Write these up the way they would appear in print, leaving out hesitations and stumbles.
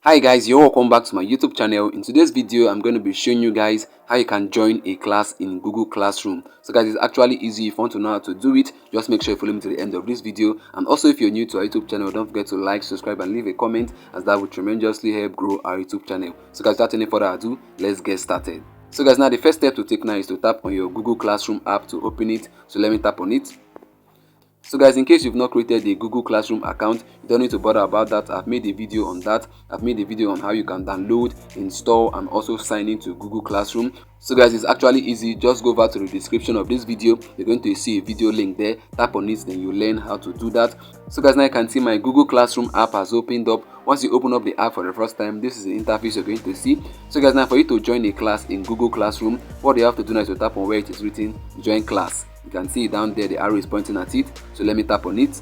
Hi guys, you're welcome back to my YouTube channel. In today's video, I'm going to be showing you guys how you can join a class in Google Classroom. So guys, it's actually easy. If you want to know how to do it, just make sure you follow me to the end of this video. And also, if you're new to our YouTube channel, don't forget to like, subscribe and leave a comment, as that will tremendously help grow our YouTube channel. So guys, without any further ado, let's get started. So guys, now the first step to take now is to tap on your Google Classroom app to open it. So let me tap on it. So guys, in case you've not created a Google Classroom account, you don't need to bother about that. I've made a video on that. I've made a video on how you can download, install and also sign into Google Classroom. So guys, it's actually easy. Just go over to the description of this video. You're going to see a video link there. Tap on it, then you learn how to do that. So guys, now you can see my Google Classroom app has opened up. Once you open up the app for the first time, this is the interface you're going to see. So guys, now for you to join a class in Google Classroom, what you have to do now is to tap on where it is written join class. You can see down there the arrow is pointing at it. So let me tap on it.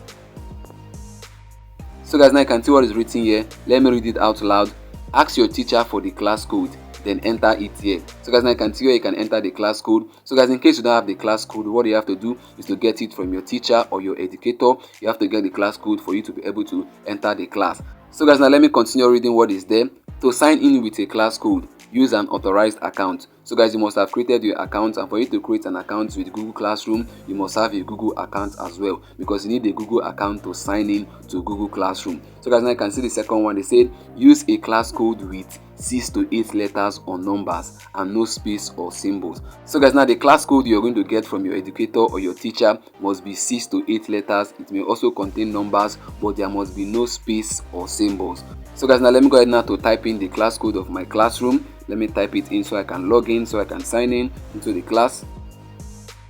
So guys, now you can see what is written here. Let me read it out loud. Ask your teacher for the class code, then enter it here. So guys, now you can see where you can enter the class code. So guys, in case you don't have the class code, what you have to do is to get it from your teacher or your educator. You have to get the class code for you to be able to enter the class. So guys, now let me continue reading what is there. To sign in with a class code, use an authorized account. So guys, you must have created your account, and for you to create an account with Google Classroom, you must have a Google account as well, because you need a Google account to sign in to Google Classroom. So guys, now you can see the second one. They said use a class code with 6 to 8 letters or numbers and no space or symbols. So guys, now the class code you're going to get from your educator or your teacher must be 6 to 8 letters. It may also contain numbers, but there must be no space or symbols. So guys, now let me go ahead now to type in the class code of my classroom. Let me type it in so I can log in, so I can sign in into the class.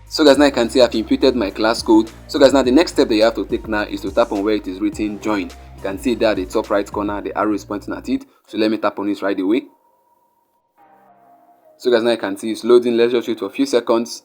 So guys, now you can see I've inputted my class code. So guys, now the next step that you have to take now is to tap on where it is written join. You can see there at the top right corner, the arrow is pointing at it. So let me tap on it right away. So guys, now you can see it's loading. Let's just wait for a few seconds.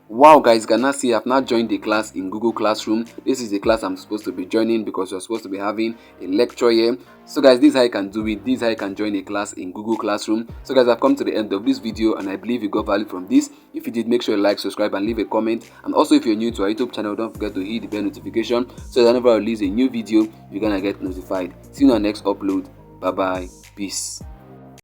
Wow guys, you can now see I've now joined the class in Google Classroom. This is the class I'm supposed to be joining, because we're supposed to be having a lecture here. So guys, this is how you can do it. This is how you can join a class in Google Classroom. So guys, I've come to the end of this video and I believe you got value from this. If you did, make sure you like, subscribe and leave a comment. And also, if you're new to our YouTube channel, don't forget to hit the bell notification so that whenever I release a new video, you're gonna get notified. See you on our next upload. Bye bye. Peace.